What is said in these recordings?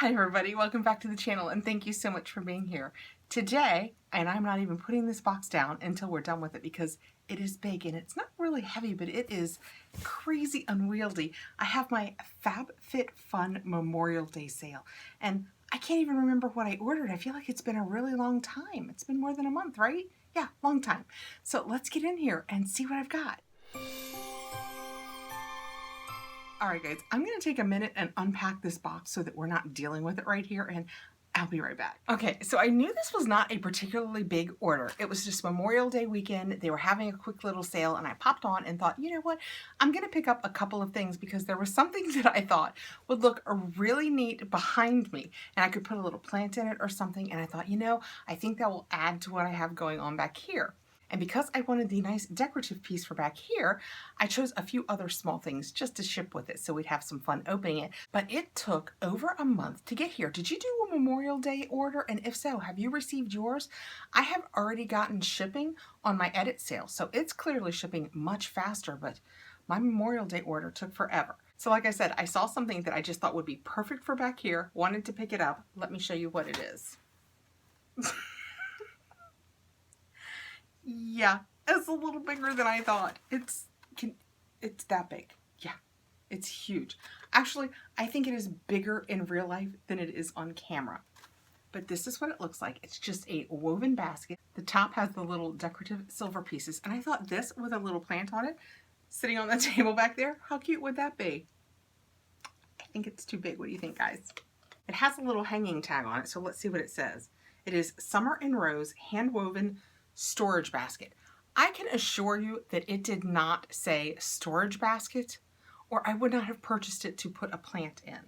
Hi everybody, welcome back to the channel and thank you so much for being here. Today, and I'm not even putting this box down until we're done with it because it is big and it's not really heavy, but it is crazy unwieldy. I have my Fabfitfun Memorial Day sale and I can't even remember what I ordered. I feel like it's been a really long time. It's been more than a month, right? Yeah, long time. So let's get in here and see what I've got. Alright guys, I'm going to take a minute and unpack this box so that we're not dealing with it right here, and I'll be right back. Okay, so I knew this was not a particularly big order. It was just Memorial Day weekend. They were having a quick little sale and I popped on and thought, you know what, I'm going to pick up a couple of things because there was something that I thought would look really neat behind me and I could put a little plant in it or something, and I thought, you know, I think that will add to what I have going on back here. And because I wanted the nice decorative piece for back here, I chose a few other small things just to ship with it so we'd have some fun opening it. But it took over a month to get here. Did you do a Memorial Day order? And if so, have you received yours? I have already gotten shipping on my edit sale, so it's clearly shipping much faster, but my Memorial Day order took forever. So like I said, I saw something that I just thought would be perfect for back here, wanted to pick it up. Let me show you what it is. Yeah, it's a little bigger than I thought. It's that big. Yeah, it's huge. Actually, I think it is bigger in real life than it is on camera. But this is what it looks like. It's just a woven basket. The top has the little decorative silver pieces. And I thought this with a little plant on it, sitting on the table back there, how cute would that be? I think it's too big. What do you think, guys? It has a little hanging tag on it, so let's see what it says. It is Summer in Rose hand-woven storage basket. I can assure you that it did not say storage basket, or I would not have purchased it to put a plant in.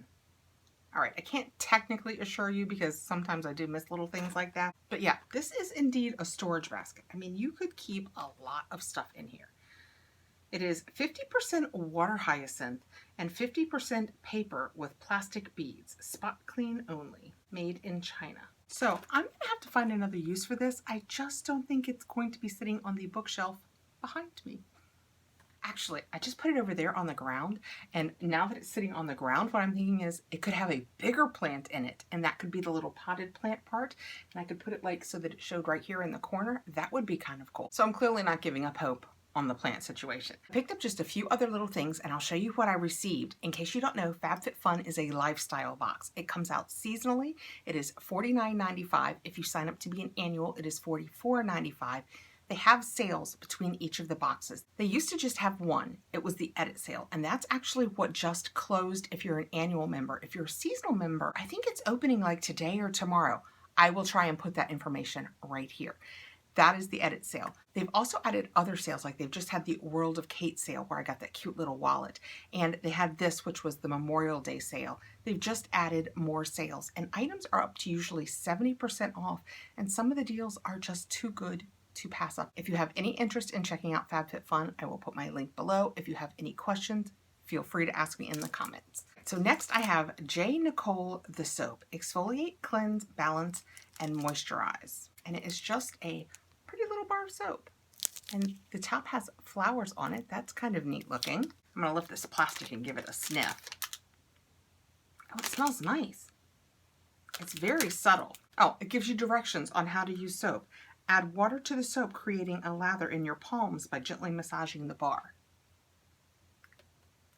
All right, I can't technically assure you because sometimes I do miss little things like that. But yeah, this is indeed a storage basket. I mean, you could keep a lot of stuff in here. It is 50% water hyacinth and 50% paper with plastic beads, spot clean only, made in China. So I'm going to have to find another use for this. I just don't think it's going to be sitting on the bookshelf behind me. Actually, I just put it over there on the ground, and now that it's sitting on the ground, what I'm thinking is it could have a bigger plant in it, and that could be the little potted plant part, and I could put it like so that it showed right here in the corner. That would be kind of cool. So I'm clearly not giving up hope on the plant situation. I picked up just a few other little things and I'll show you what I received. In case you don't know, Fabfitfun is a lifestyle box. It comes out seasonally. It is $49.95. If you sign up to be an annual, it is $44.95. They have sales between each of the boxes. They used to just have one. It was the edit sale, and that's actually what just closed if you're an annual member. If you're a seasonal member, I think it's opening like today or tomorrow. I will try and put that information right here. That is the edit sale. They've also added other sales, like they've just had the World of Kate sale where I got that cute little wallet. And they had this, which was the Memorial Day sale. They've just added more sales, and items are up to usually 70% off. And some of the deals are just too good to pass up. If you have any interest in checking out Fabfitfun, I will put my link below. If you have any questions, feel free to ask me in the comments. So next I have Nicole the soap. Exfoliate, cleanse, balance, and moisturize. And it is just a pretty little bar of soap. And the top has flowers on it. That's kind of neat looking. I'm gonna lift this plastic and give it a sniff. Oh, it smells nice. It's very subtle. Oh, it gives you directions on how to use soap. Add water to the soap, creating a lather in your palms by gently massaging the bar.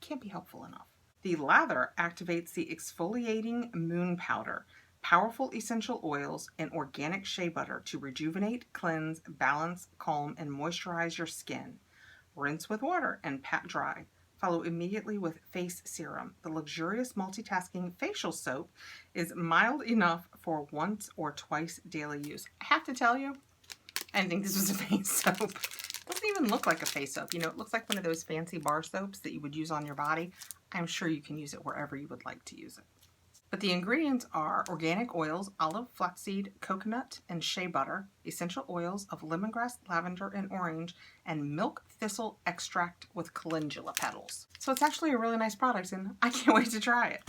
Can't be helpful enough. The lather activates the exfoliating moon powder, powerful essential oils, and organic shea butter to rejuvenate, cleanse, balance, calm, and moisturize your skin. Rinse with water and pat dry. Follow immediately with face serum. The luxurious multitasking facial soap is mild enough for once or twice daily use. I have to tell you, I didn't think this was a face soap. It doesn't even look like a face soap. You know, it looks like one of those fancy bar soaps that you would use on your body. I'm sure you can use it wherever you would like to use it. But the ingredients are organic oils, olive, flaxseed, coconut, and shea butter, essential oils of lemongrass, lavender, and orange, and milk thistle extract with calendula petals. So it's actually a really nice product, and I can't wait to try it.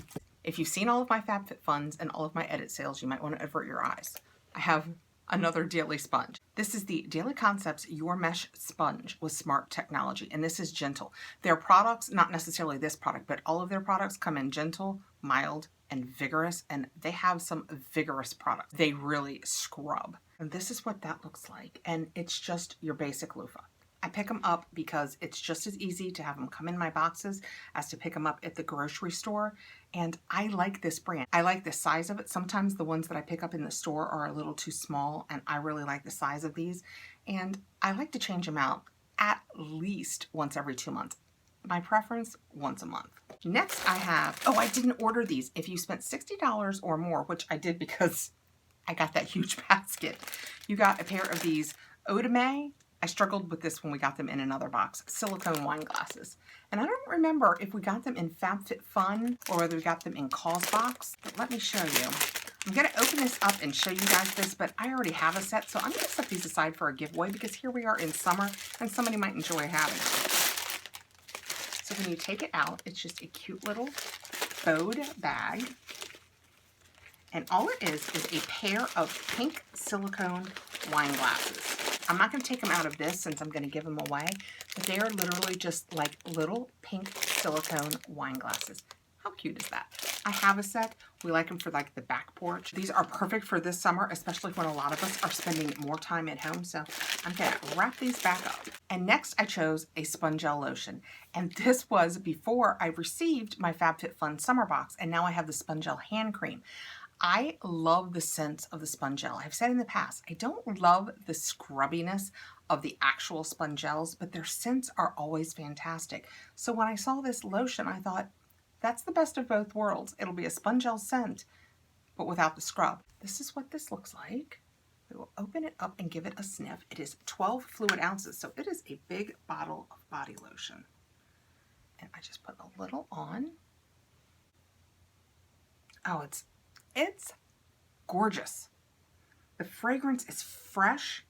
If you've seen all of my Fabfitfuns and all of my edit sales, you might want to avert your eyes. I have another daily sponge. This is the Daily Concepts Your Mesh Sponge with smart technology, and this is gentle. Their products, not necessarily this product, but all of their products come in gentle, mild, and vigorous, and they have some vigorous products. They really scrub. And this is what that looks like. And it's just your basic loofah. I pick them up because it's just as easy to have them come in my boxes as to pick them up at the grocery store. And I like this brand. I like the size of it. Sometimes the ones that I pick up in the store are a little too small, and I really like the size of these. And I like to change them out at least once every 2 months. My preference, once a month. Next I have, oh, I didn't order these. If you spent $60 or more, which I did because I got that huge basket, you got a pair of these Eau de May. I struggled with this when we got them in another box, silicone wine glasses. And I don't remember if we got them in Fabfitfun or whether we got them in Causebox, but let me show you. I'm gonna open this up and show you guys this, but I already have a set, so I'm gonna set these aside for a giveaway because here we are in summer and somebody might enjoy having it. So when you take it out, it's just a cute little bowed bag. And all it is a pair of pink silicone wine glasses. I'm not going to take them out of this since I'm going to give them away, but they are literally just like little pink silicone wine glasses. How cute is that? I have a set. We like them for like the back porch. These are perfect for this summer, especially when a lot of us are spending more time at home. So I'm going to wrap these back up. And next I chose a Spongel lotion. And this was before I received my Fabfitfun summer box. And now I have the Spongel hand cream. I love the scent of the Spongel. I've said in the past, I don't love the scrubbiness of the actual Spongels, but their scents are always fantastic. So when I saw this lotion, I thought, that's the best of both worlds. It'll be a Spongel scent, but without the scrub. This is what this looks like. We will open it up and give it a sniff. It is 12 fluid ounces, so it is a big bottle of body lotion. And I just put a little on. Oh, it's gorgeous. The fragrance is fresh.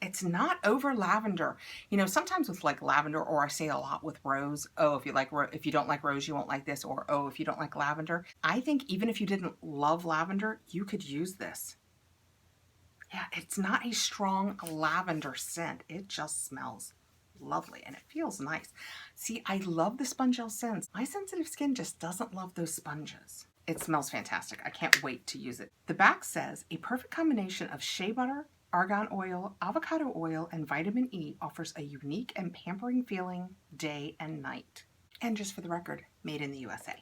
It's not over lavender. You know, sometimes with like lavender, or I say a lot with rose, oh, if you don't like rose, you won't like this, or oh, if you don't like lavender. I think even if you didn't love lavender, you could use this. Yeah, it's not a strong lavender scent. It just smells lovely and it feels nice. See, I love the Spongel scents. My sensitive skin just doesn't love those sponges. It smells fantastic. I can't wait to use it. The back says, a perfect combination of shea butter, argan oil, avocado oil, and vitamin E offers a unique and pampering feeling day and night. And just for the record, made in the USA.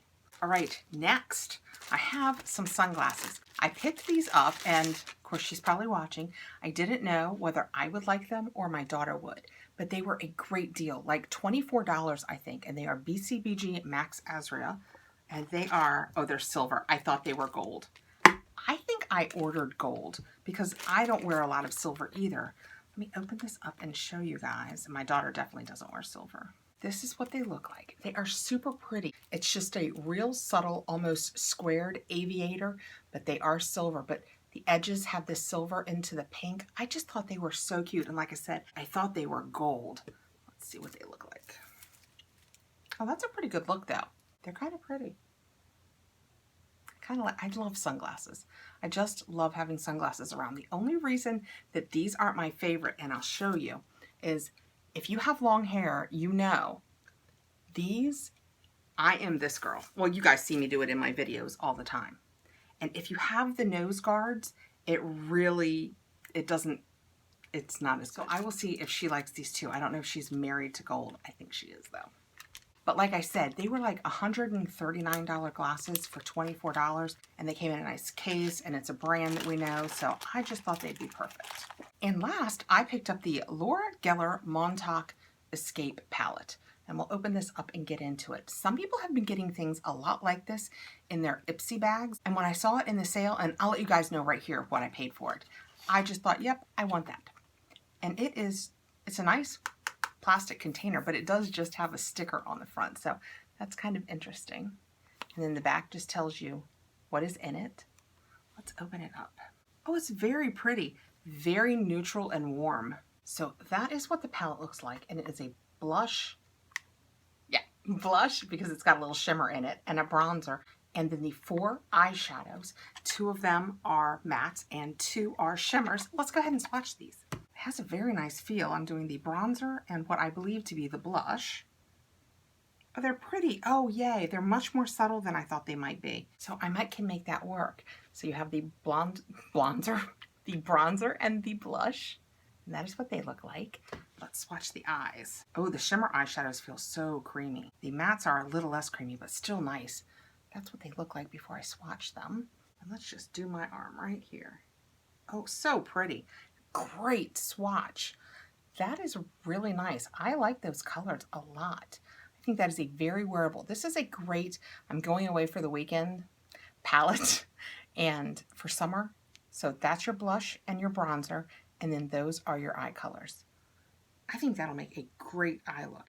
All right, next, I have some sunglasses. I picked these up, and of course she's probably watching. I didn't know whether I would like them or my daughter would, but they were a great deal, like $24, I think, and they are BCBG Max Azria. And they are, oh, they're silver. I thought they were gold. I think I ordered gold because I don't wear a lot of silver either. Let me open this up and show you guys. And my daughter definitely doesn't wear silver. This is what they look like. They are super pretty. It's just a real subtle, almost squared aviator, but they are silver. But the edges have this silver into the pink. I just thought they were so cute. And like I said, I thought they were gold. Let's see what they look like. Oh, that's a pretty good look though. They're kind of pretty. Kind of like, I love sunglasses. I just love having sunglasses around. The only reason that these aren't my favorite, and I'll show you, is if you have long hair, you know, these, I am this girl. Well, you guys see me do it in my videos all the time. And if you have the nose guards, it's not as good. So I will see if she likes these too. I don't know if she's married to gold. I think she is though. But like I said, they were like $139 glasses for $24, and they came in a nice case, and it's a brand that we know, so I just thought they'd be perfect. And last, I picked up the Laura Geller Montauk Escape Palette, and we'll open this up and get into it. Some people have been getting things a lot like this in their Ipsy bags, and when I saw it in the sale, and I'll let you guys know right here what I paid for it, I just thought, yep, I want that. And it's a nice plastic container, but it does just have a sticker on the front, so that's kind of interesting. And then the back just tells you what is in it. Let's open it up. Oh, it's very pretty, very neutral and warm. So that is what the palette looks like, and it is a blush, yeah, blush, because it's got a little shimmer in it, and a bronzer, and then the 4 eyeshadows. 2 of them are mattes and 2 are shimmers. Let's go ahead and swatch these. It has a very nice feel. I'm doing the bronzer and what I believe to be the blush. Oh, they're pretty. Oh, yay. They're much more subtle than I thought they might be. So I can make that work. So you have the bronzer, the bronzer and the blush. And that is what they look like. Let's swatch the eyes. Oh, the shimmer eyeshadows feel so creamy. The mattes are a little less creamy, but still nice. That's what they look like before I swatch them. And let's just do my arm right here. Oh, so pretty. Great swatch. That is really nice. I like those colors a lot. I think that is a very wearable. This is a great, I'm going away for the weekend palette and for summer. So that's your blush and your bronzer, and then those are your eye colors. I think that'll make a great eye look.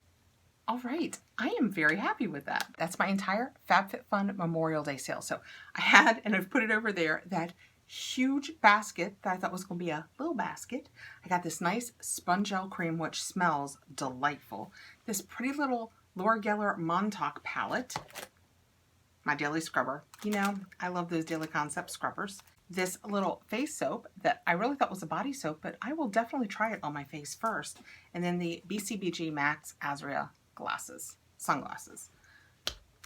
All right, I am very happy with that. That's my entire FabFitFun Memorial Day sale. So I had, and I've put it over there, that huge basket that I thought was going to be a little basket. I got this nice sponge gel cream, which smells delightful. This pretty little Laura Geller Montauk palette. My daily scrubber. You know, I love those Daily Concept scrubbers. This little face soap that I really thought was a body soap, but I will definitely try it on my face first. And then the BCBG Max Azria sunglasses.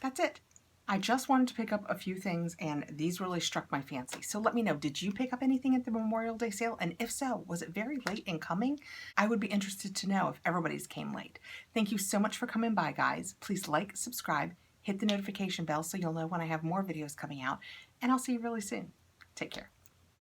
That's it. I just wanted to pick up a few things, and these really struck my fancy. So let me know, did you pick up anything at the Memorial Day sale? And if so, was it very late in coming? I would be interested to know if everybody's came late. Thank you so much for coming by, guys. Please like, subscribe, hit the notification bell so you'll know when I have more videos coming out, and I'll see you really soon. Take care.